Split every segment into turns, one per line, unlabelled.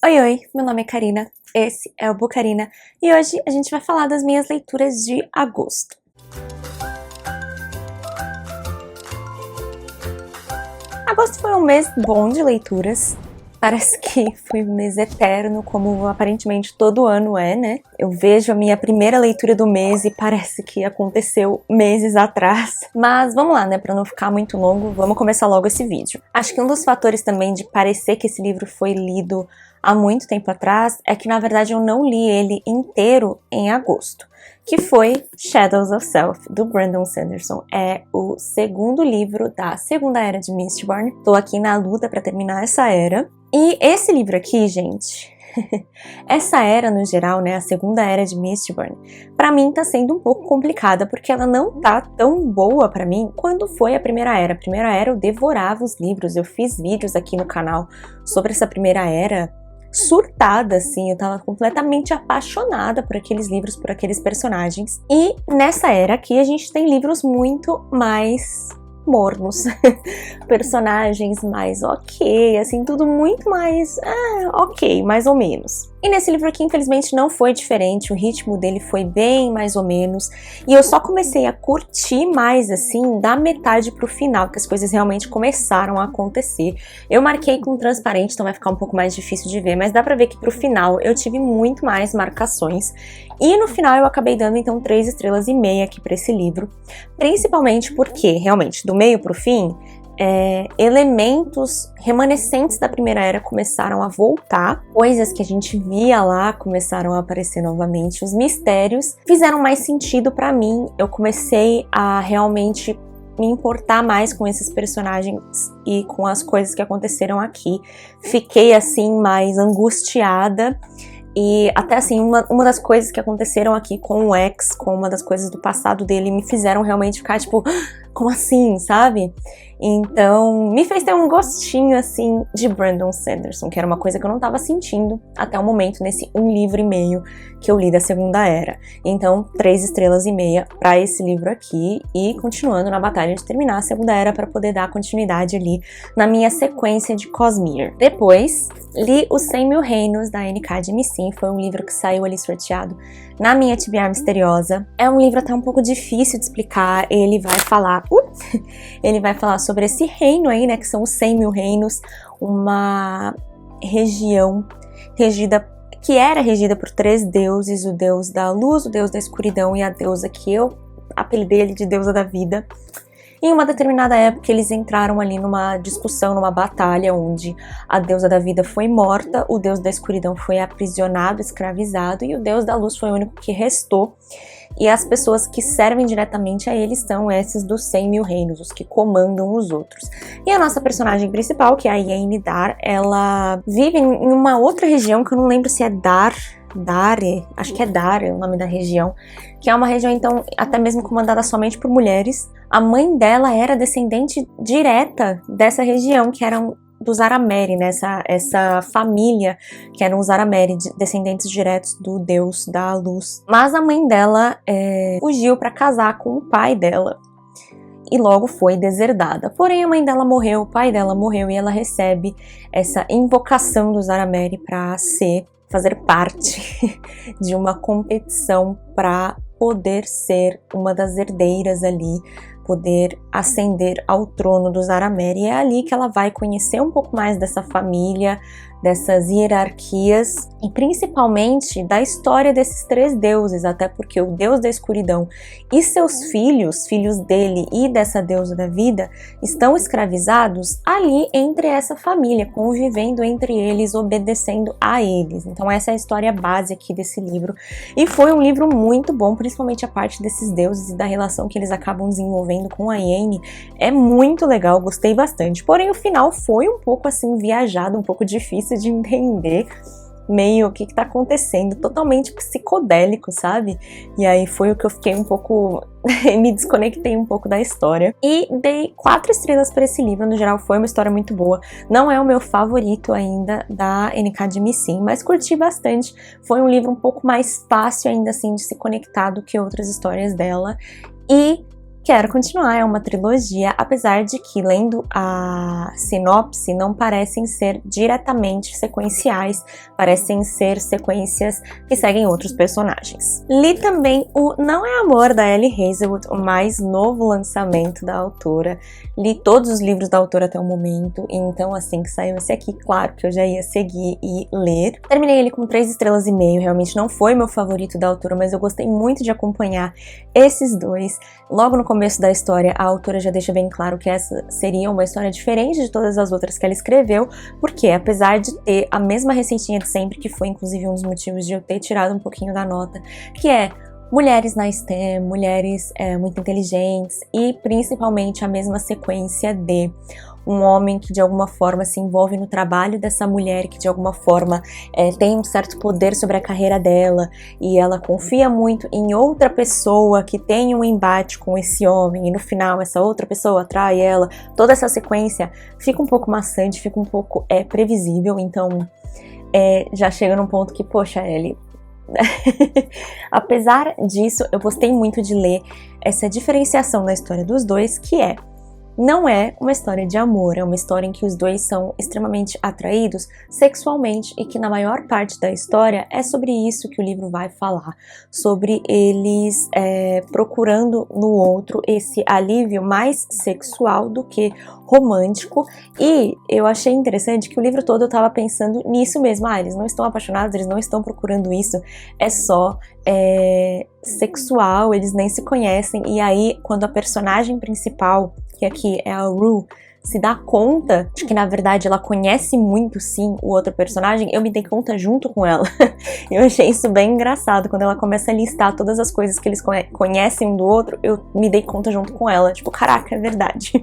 Oi, oi, meu nome é Karina, esse é o Bucarina e hoje a gente vai falar das minhas leituras de agosto. Agosto foi um mês bom de leituras, parece que foi um mês eterno, como aparentemente todo ano é, né? Eu vejo a minha primeira leitura do mês e parece que aconteceu meses atrás. Mas vamos lá, né? Pra não ficar muito longo, vamos começar logo esse vídeo. Acho que um dos fatores também de parecer que esse livro foi lido há muito tempo atrás é que, na verdade, eu não li ele inteiro em agosto, que foi Shadows of Self, do Brandon Sanderson. É o segundo livro da segunda era de Mistborn. Tô aqui na luta pra terminar essa era. E esse livro aqui, gente, essa era no geral, né, a segunda era de Mistborn, pra mim tá sendo um pouco complicada, porque ela não tá tão boa pra mim quanto foi a primeira era. A primeira era eu devorava os livros, eu fiz vídeos aqui no canal sobre essa primeira era, surtada, assim, eu tava completamente apaixonada por aqueles livros, por aqueles personagens. E nessa era aqui a gente tem livros muito mais mornos, personagens mais ok, assim, tudo muito mais ok, mais ou menos. E nesse livro aqui, infelizmente, não foi diferente, o ritmo dele foi bem mais ou menos, e eu só comecei a curtir mais, assim, da metade pro final, que as coisas realmente começaram a acontecer. Eu marquei com transparente, então vai ficar um pouco mais difícil de ver, mas dá pra ver que pro final eu tive muito mais marcações, e no final eu acabei dando, então, 3,5 estrelas aqui pra esse livro, principalmente porque, realmente, do meio pro fim, elementos remanescentes da primeira era começaram a voltar, coisas que a gente via lá começaram a aparecer novamente, os mistérios fizeram mais sentido pra mim, eu comecei a realmente me importar mais com esses personagens e com as coisas que aconteceram aqui, fiquei assim mais angustiada. E até assim, uma das coisas que aconteceram aqui com o X, com uma das coisas do passado dele, me fizeram realmente ficar tipo, como assim, sabe? Então, me fez ter um gostinho, assim, de Brandon Sanderson, que era uma coisa que eu não tava sentindo até o momento, nesse 1,5 livro que eu li da segunda era. Então, 3,5 estrelas pra esse livro aqui, e continuando na batalha de terminar a segunda era pra poder dar continuidade ali na minha sequência de Cosmere. Depois, li Os 100.000 Reinos, da N.K. Jemisin, foi um livro que saiu ali sorteado na minha TBR Misteriosa. É um livro até um pouco difícil de explicar, ele vai falar sobre esse reino aí, né, que são os 100.000 reinos, uma região que era regida por 3 deuses, o deus da luz, o deus da escuridão e a deusa que eu apelidei ele de deusa da vida. Em uma determinada época, eles entraram ali numa discussão, numa batalha, onde a deusa da vida foi morta, o deus da escuridão foi aprisionado, escravizado, e o deus da luz foi o único que restou. E as pessoas que servem diretamente a eles são esses dos 100.000 reinos, os que comandam os outros. E a nossa personagem principal, que é a Yen Dar, ela vive em uma outra região, que eu não lembro se é Dare, acho que é Dare o nome da região, que é uma região, então, até mesmo comandada somente por mulheres. A mãe dela era descendente direta dessa região, que eram dos Arameri, né? Essa família que eram os Arameri, descendentes diretos do deus da luz. Mas a mãe dela fugiu para casar com o pai dela e logo foi deserdada. Porém, a mãe dela morreu, o pai dela morreu e ela recebe essa invocação dos Arameri para fazer parte de uma competição para poder ser uma das herdeiras ali, poder ascender ao trono dos Arameri. E é ali que ela vai conhecer um pouco mais dessa família, dessas hierarquias e principalmente da história desses 3 deuses, até porque o deus da escuridão e seus filhos dele e dessa deusa da vida, estão escravizados ali entre essa família, convivendo entre eles, obedecendo a eles. Então essa é a história base aqui desse livro, e foi um livro muito bom, principalmente a parte desses deuses e da relação que eles acabam desenvolvendo com a Yen. É muito legal, gostei bastante, porém o final foi um pouco assim viajado, um pouco difícil de entender meio o que tá acontecendo, totalmente psicodélico, sabe? E aí foi o que eu fiquei um pouco me desconectei um pouco da história e dei 4 estrelas para esse livro. No geral foi uma história muito boa, não é o meu favorito ainda da N.K. Jemisin, mas curti bastante. Foi um livro um pouco mais fácil ainda assim de se conectar do que outras histórias dela, e quero continuar, é uma trilogia, apesar de que, lendo a sinopse, não parecem ser diretamente sequenciais, parecem ser sequências que seguem outros personagens. Li também o Não é Amor, da Ellie Hazelwood, o mais novo lançamento da autora. Li todos os livros da autora até o momento, então assim que saiu esse aqui, claro que eu já ia seguir e ler. Terminei ele com 3 estrelas e meio, realmente não foi meu favorito da autora, mas eu gostei muito de acompanhar esses dois. Logo no começo da história, a autora já deixa bem claro que essa seria uma história diferente de todas as outras que ela escreveu, porque apesar de ter a mesma receitinha de sempre, que foi inclusive um dos motivos de eu ter tirado um pouquinho da nota, que é mulheres na STEM, mulheres muito inteligentes e principalmente a mesma sequência de um homem que de alguma forma se envolve no trabalho dessa mulher, que de alguma forma tem um certo poder sobre a carreira dela e ela confia muito em outra pessoa que tem um embate com esse homem e no final essa outra pessoa atrai ela. Toda essa sequência fica um pouco maçante, fica um pouco previsível, então já chega num ponto que, poxa, Ellie, apesar disso, eu gostei muito de ler essa diferenciação na história dos dois, que não é uma história de amor, é uma história em que os dois são extremamente atraídos sexualmente e que na maior parte da história é sobre isso que o livro vai falar, sobre eles procurando no outro esse alívio mais sexual do que romântico. E eu achei interessante que o livro todo eu tava pensando nisso mesmo, eles não estão apaixonados, eles não estão procurando isso, é só sexual, eles nem se conhecem. E aí quando a personagem principal, que aqui é a Rue, se dá conta de que na verdade ela conhece muito sim o outro personagem, eu me dei conta junto com ela. Eu achei isso bem engraçado, quando ela começa a listar todas as coisas que eles conhecem um do outro, eu me dei conta junto com ela, tipo, caraca, é verdade.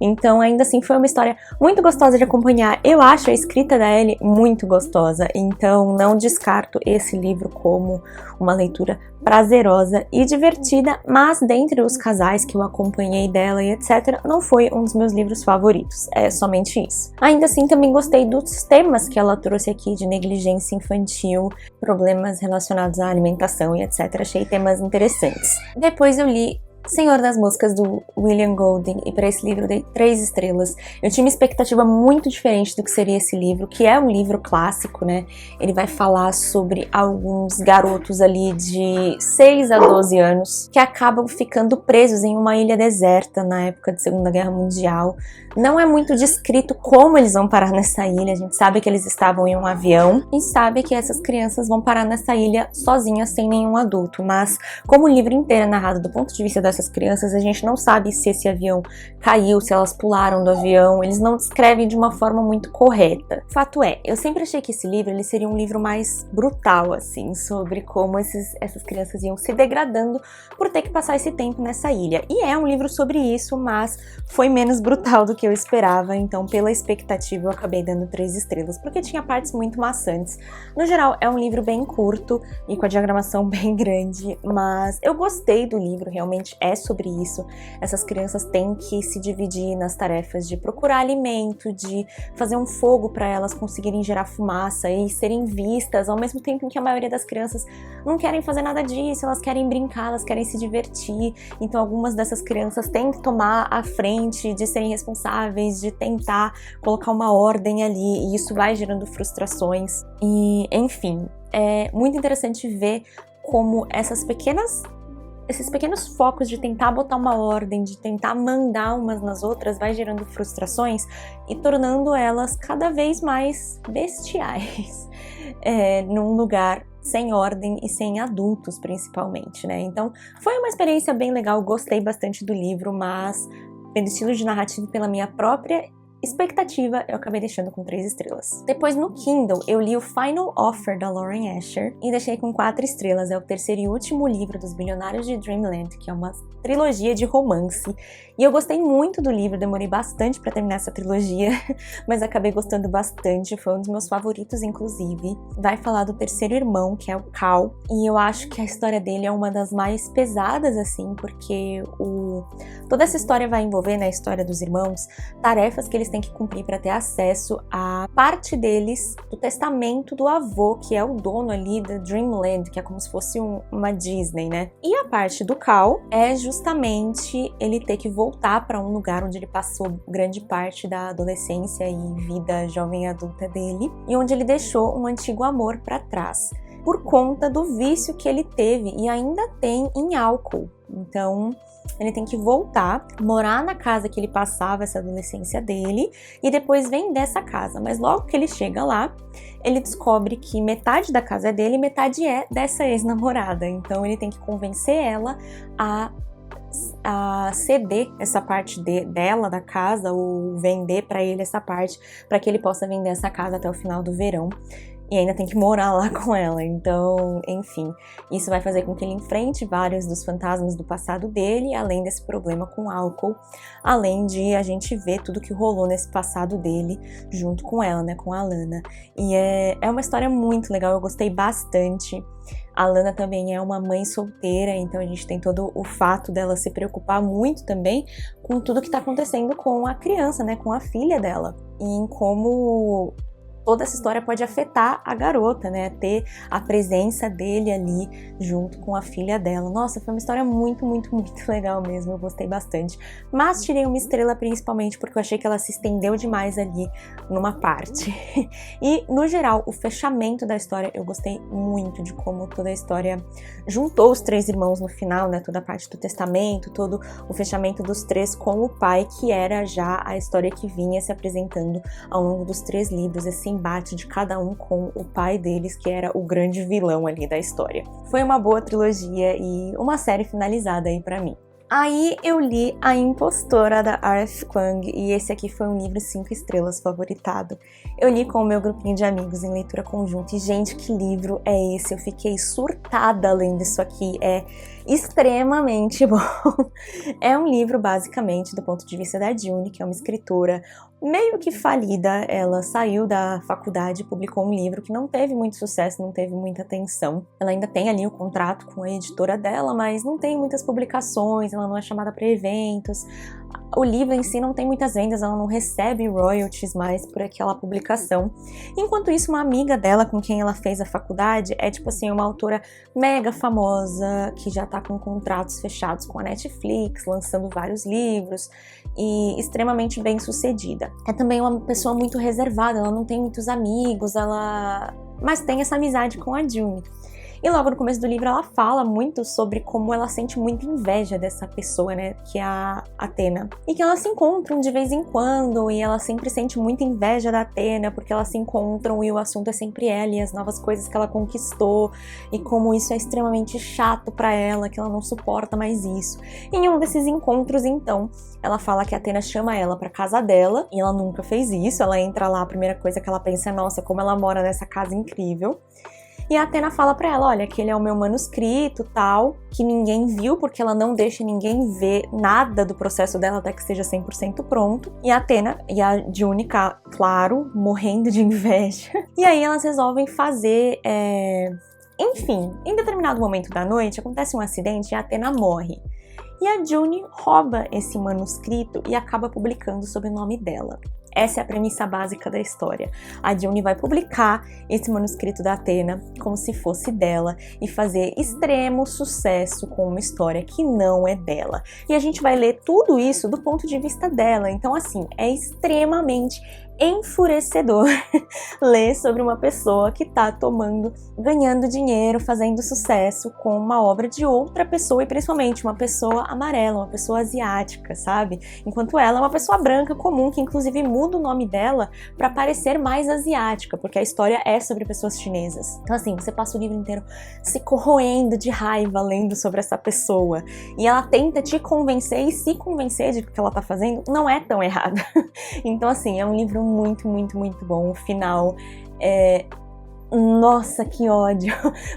Então ainda assim foi uma história muito gostosa de acompanhar. Eu acho a escrita da Ellie muito gostosa, então não descarto esse livro como uma leitura prazerosa e divertida, mas dentre os casais que eu acompanhei dela e etc, não foi um dos meus livros favoritos, é somente isso. Ainda assim também gostei dos temas que ela trouxe aqui de negligência infantil, problemas relacionados à alimentação e etc, achei temas interessantes. Depois eu li Senhor das Moscas, do William Golding, e para esse livro eu dei 3 estrelas. Eu tinha uma expectativa muito diferente do que seria esse livro, que é um livro clássico, né? Ele vai falar sobre alguns garotos ali de 6 a 12 anos que acabam ficando presos em uma ilha deserta na época da Segunda Guerra Mundial. Não é muito descrito como eles vão parar nessa ilha, a gente sabe que eles estavam em um avião e sabe que essas crianças vão parar nessa ilha sozinhas, sem nenhum adulto, mas como o livro inteiro é narrado do ponto de vista dessas crianças, a gente não sabe se esse avião caiu, se elas pularam do avião, eles não descrevem de uma forma muito correta. Fato é, eu sempre achei que esse livro ele seria um livro mais brutal, assim, sobre como essas crianças iam se degradando por ter que passar esse tempo nessa ilha. E é um livro sobre isso, mas foi menos brutal do que eu esperava, então pela expectativa eu acabei dando 3 estrelas, porque tinha partes muito maçantes. No geral, é um livro bem curto e com a diagramação bem grande, mas eu gostei do livro, realmente é sobre isso. Essas crianças têm que se dividir nas tarefas de procurar alimento, de fazer um fogo para elas conseguirem gerar fumaça e serem vistas, ao mesmo tempo em que a maioria das crianças não querem fazer nada disso, elas querem brincar, elas querem se divertir. Então algumas dessas crianças têm que tomar a frente de serem responsáveis, de tentar colocar uma ordem ali, e isso vai gerando frustrações. E, enfim, é muito interessante ver como esses pequenos focos de tentar botar uma ordem, de tentar mandar umas nas outras, vai gerando frustrações e tornando elas cada vez mais bestiais num lugar sem ordem e sem adultos, principalmente, né? Então, foi uma experiência bem legal, gostei bastante do livro, mas pelo estilo de narrativa e pela minha própria expectativa, eu acabei deixando com 3 estrelas. Depois, no Kindle, eu li o Final Offer, da Lauren Asher, e deixei com 4 estrelas. É o terceiro e último livro dos Bilionários de Dreamland, que é uma trilogia de romance. E eu gostei muito do livro, demorei bastante pra terminar essa trilogia, mas acabei gostando bastante, foi um dos meus favoritos, inclusive. Vai falar do terceiro irmão, que é o Cal, e eu acho que a história dele é uma das mais pesadas, assim, porque toda essa história vai envolver, na história dos irmãos, tarefas que eles têm que cumprir para ter acesso à parte deles do testamento do avô, que é o dono ali da Dreamland, que é como se fosse uma Disney, né? E a parte do Cal é justamente ele ter que voltar para um lugar onde ele passou grande parte da adolescência e vida jovem adulta dele, e onde ele deixou um antigo amor para trás, por conta do vício que ele teve e ainda tem em álcool. Então, ele tem que voltar, morar na casa que ele passava essa adolescência dele e depois vender essa casa. Mas logo que ele chega lá, ele descobre que metade da casa é dele e metade é dessa ex-namorada. Então, ele tem que convencer ela a ceder essa parte dela da casa ou vender para ele essa parte para que ele possa vender essa casa até o final do verão. E ainda tem que morar lá com ela, então, enfim, isso vai fazer com que ele enfrente vários dos fantasmas do passado dele, além desse problema com álcool, além de a gente ver tudo que rolou nesse passado dele junto com ela, né, com a Lana. E é uma história muito legal, eu gostei bastante. A Lana também é uma mãe solteira, então a gente tem todo o fato dela se preocupar muito também com tudo que tá acontecendo com a criança, né, com a filha dela, e em como toda essa história pode afetar a garota, né? Ter a presença dele ali junto com a filha dela. Nossa, foi uma história muito, muito, muito legal mesmo. Eu gostei bastante. Mas tirei uma estrela principalmente porque eu achei que ela se estendeu demais ali numa parte. E, no geral, o fechamento da história, eu gostei muito de como toda a história juntou os três irmãos no final, né? Toda a parte do testamento, todo o fechamento dos três com o pai, que era já a história que vinha se apresentando ao longo dos 3 livros, esse embate de cada um com o pai deles, que era o grande vilão ali da história. Foi uma boa trilogia e uma série finalizada aí pra mim. Aí eu li A Impostora, da R.F. Kuang, e esse aqui foi um livro 5 estrelas favoritado. Eu li com o meu grupinho de amigos em leitura conjunta e, gente, que livro é esse? Eu fiquei surtada lendo isso aqui, é extremamente bom. É um livro, basicamente, do ponto de vista da June, que é uma escritora meio que falida. Ela saiu da faculdade e publicou um livro que não teve muito sucesso, não teve muita atenção. Ela ainda tem ali o contrato com a editora dela, mas não tem muitas publicações, ela não é chamada para eventos. O livro em si não tem muitas vendas, ela não recebe royalties mais por aquela publicação. Enquanto isso, uma amiga dela com quem ela fez a faculdade é tipo assim, uma autora mega famosa, que já tá com contratos fechados com a Netflix, lançando vários livros e extremamente bem sucedida. É também uma pessoa muito reservada, ela não tem muitos amigos, mas tem essa amizade com a June. E logo no começo do livro ela fala muito sobre como ela sente muita inveja dessa pessoa, né, que é a Athena. E que elas se encontram de vez em quando, e ela sempre sente muita inveja da Athena, porque elas se encontram e o assunto é sempre ela e as novas coisas que ela conquistou, e como isso é extremamente chato pra ela, que ela não suporta mais isso. E em um desses encontros, então, ela fala que a Athena chama ela pra casa dela, e ela nunca fez isso. Ela entra lá, a primeira coisa que ela pensa é, nossa, como ela mora nessa casa incrível. E a Athena fala pra ela, olha, aquele é o meu manuscrito, tal, que ninguém viu, porque ela não deixa ninguém ver nada do processo dela até que esteja 100% pronto. E a Athena e a June, claro, morrendo de inveja. E aí elas resolvem fazer, enfim, em determinado momento da noite, acontece um acidente e a Athena morre. E a June rouba esse manuscrito e acaba publicando sob o nome dela. Essa é a premissa básica da história. A June vai publicar esse manuscrito da Athena como se fosse dela e fazer extremo sucesso com uma história que não é dela. E a gente vai ler tudo isso do ponto de vista dela. Então, assim, é extremamente enfurecedor ler sobre uma pessoa que tá ganhando dinheiro, fazendo sucesso com uma obra de outra pessoa, e principalmente uma pessoa amarela, uma pessoa asiática, sabe? Enquanto ela é uma pessoa branca comum, que inclusive muda o nome dela pra parecer mais asiática, porque a história é sobre pessoas chinesas. Então assim, você passa o livro inteiro se corroendo de raiva lendo sobre essa pessoa, e ela tenta te convencer e se convencer de que o que ela tá fazendo não é tão errado. Então assim, é um livro muito, muito, muito bom. O final é... Nossa, que ódio!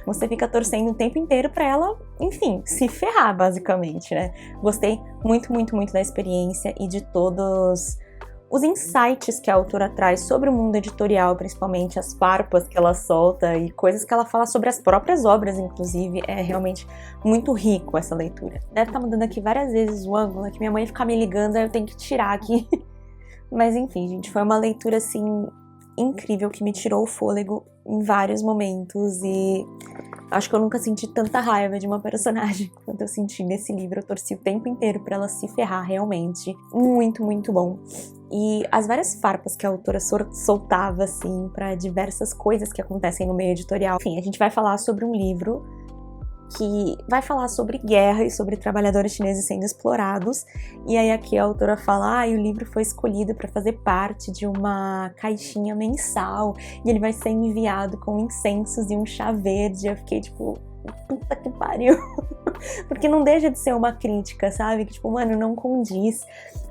Você fica torcendo o tempo inteiro pra ela, enfim, se ferrar, basicamente, né? Gostei muito, muito, muito da experiência e de todos os insights que a autora traz sobre o mundo editorial, principalmente as farpas que ela solta e coisas que ela fala sobre as próprias obras, inclusive. É realmente muito rico essa leitura. Deve estar mudando aqui várias vezes o ângulo, que minha mãe fica me ligando, aí eu tenho que tirar aqui. Mas enfim, gente, foi uma leitura, assim, incrível, que me tirou o fôlego em vários momentos e acho que eu nunca senti tanta raiva de uma personagem quanto eu senti nesse livro. Eu torci o tempo inteiro pra ela se ferrar, realmente. Muito, muito bom. E as várias farpas que a autora soltava, assim, pra diversas coisas que acontecem no meio editorial. Enfim, a gente vai falar sobre um livro que vai falar sobre guerra e sobre trabalhadores chineses sendo explorados. E aí aqui a autora fala, o livro foi escolhido para fazer parte de uma caixinha mensal e ele vai ser enviado com incensos e um chá verde. Eu fiquei tipo, puta que pariu. Porque não deixa de ser uma crítica, sabe? Que tipo, mano, não condiz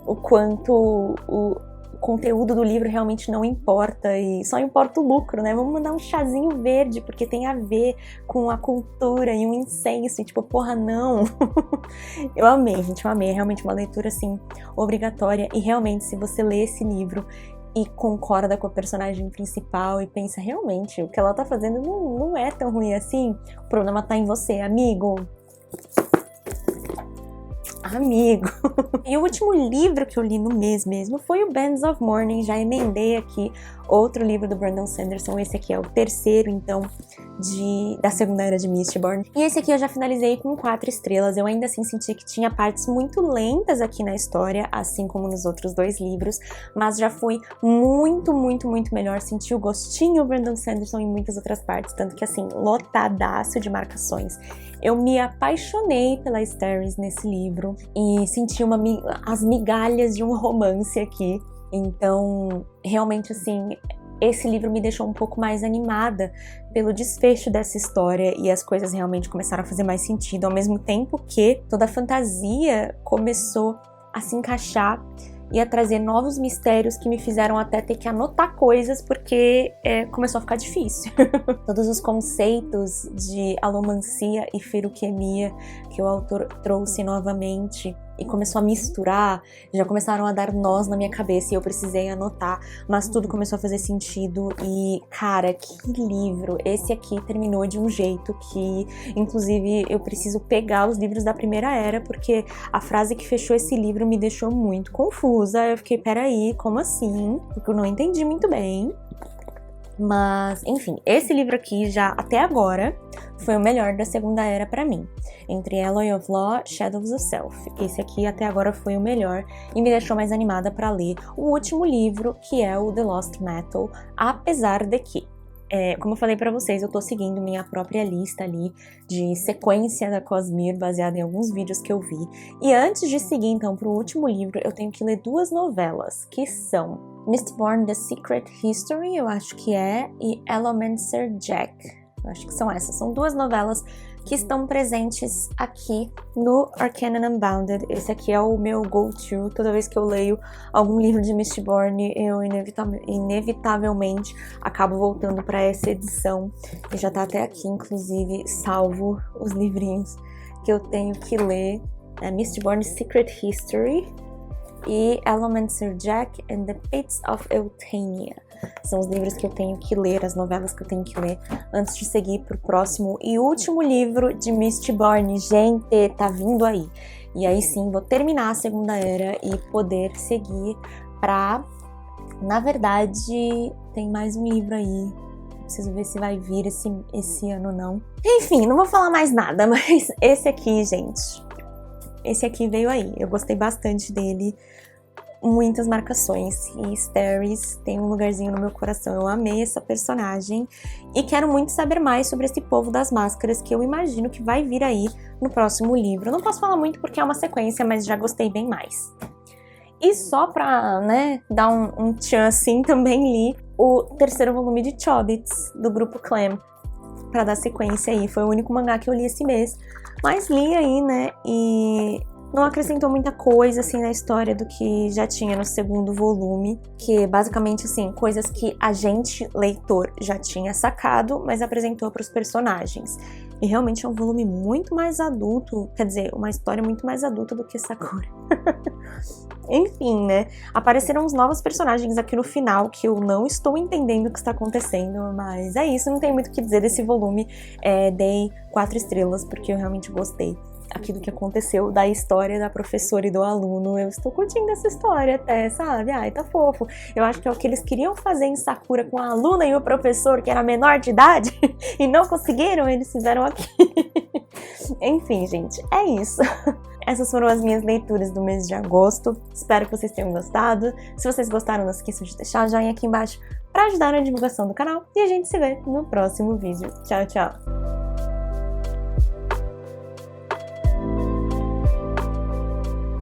o quanto o conteúdo do livro realmente não importa e só importa o lucro, né? Vamos mandar um chazinho verde porque tem a ver com a cultura e um incenso e tipo, porra, não. Eu amei, gente, eu amei. É realmente uma leitura, assim, obrigatória e realmente, se você lê esse livro e concorda com a personagem principal e pensa, realmente, o que ela tá fazendo não é tão ruim assim, o problema tá em você, amigo. E o último livro que eu li no mês mesmo foi o Bands of Mourning. Já emendei aqui outro livro do Brandon Sanderson. Esse aqui é o terceiro, então, da segunda era de Mistborn. E esse aqui eu já finalizei com 4 estrelas. Eu ainda assim senti que tinha partes muito lentas aqui na história, assim como nos outros 2 livros, mas já foi muito, muito, muito melhor. Senti o gostinho Brandon Sanderson em muitas outras partes, tanto que, assim, lotadaço de marcações. Eu me apaixonei pela Asteris nesse livro e senti as migalhas de um romance aqui. Então, realmente, assim, esse livro me deixou um pouco mais animada pelo desfecho dessa história e as coisas realmente começaram a fazer mais sentido, ao mesmo tempo que toda a fantasia começou a se encaixar e a trazer novos mistérios que me fizeram até ter que anotar coisas porque começou a ficar difícil. Todos os conceitos de alomancia e feruquemia que o autor trouxe novamente e começou a misturar, já começaram a dar nós na minha cabeça e eu precisei anotar, mas tudo começou a fazer sentido e, cara, que livro! Esse aqui terminou de um jeito que, inclusive, eu preciso pegar os livros da Primeira Era, porque a frase que fechou esse livro me deixou muito confusa. Eu fiquei, peraí, como assim? Porque eu não entendi muito bem. Mas, enfim, esse livro aqui já, até agora, foi o melhor da Segunda Era pra mim. Entre Alloy of Law e Shadows of Self. Esse aqui até agora foi o melhor e me deixou mais animada pra ler o último livro, que é o The Lost Metal, apesar de que, como eu falei pra vocês, eu tô seguindo minha própria lista ali de sequência da Cosmere, baseada em alguns vídeos que eu vi. E antes de seguir, então, pro último livro, eu tenho que ler 2 novelas, que são Mistborn The Secret History, eu acho que é, e Ellomancer Jack. Eu acho que são essas. São 2 novelas que estão presentes aqui no Arcana Unbounded. Esse aqui é o meu go-to. Toda vez que eu leio algum livro de Mistborn, eu inevitavelmente acabo voltando para essa edição. E já tá até aqui, inclusive, salvo os livrinhos que eu tenho que ler. Mistborn Secret History e Ellomancer Jack and the Fates of Eltania. São os livros que eu tenho que ler, as novelas que eu tenho que ler antes de seguir pro próximo e último livro de Mistborn. Gente, tá vindo aí. E aí sim, vou terminar a Segunda Era e poder seguir pra... Na verdade, tem mais um livro aí. Preciso ver se vai vir esse ano ou não. Enfim, não vou falar mais nada, mas esse aqui, gente... Esse aqui veio aí, eu gostei bastante dele, muitas marcações, e Asteris tem um lugarzinho no meu coração. Eu amei essa personagem e quero muito saber mais sobre esse povo das máscaras que eu imagino que vai vir aí no próximo livro. Eu não posso falar muito porque é uma sequência, mas já gostei bem mais. E só pra, né, dar um tchan assim, também li o 3º volume de Chobits, do grupo Clam, pra dar sequência aí. Foi o único mangá que eu li esse mês. Mas li aí, né, e não acrescentou muita coisa, assim, na história do que já tinha no 2º volume, que basicamente, assim, coisas que a gente, leitor, já tinha sacado, mas apresentou para os personagens. E realmente é um volume muito mais adulto, quer dizer, uma história muito mais adulta do que Sakura. Enfim, né, apareceram uns novos personagens aqui no final que eu não estou entendendo o que está acontecendo, mas é isso, não tem muito o que dizer desse volume. Dei 4 estrelas porque eu realmente gostei. aquilo que aconteceu da história da professora e do aluno. Eu estou curtindo essa história até, sabe? Ai, tá fofo. Eu acho que é o que eles queriam fazer em Sakura com a aluna e o professor, que era menor de idade, e não conseguiram, eles fizeram aqui. Enfim, gente, é isso. Essas foram as minhas leituras do mês de agosto. Espero que vocês tenham gostado. Se vocês gostaram, não esqueçam de deixar o joinha aqui embaixo para ajudar na divulgação do canal. E a gente se vê no próximo vídeo. Tchau, tchau!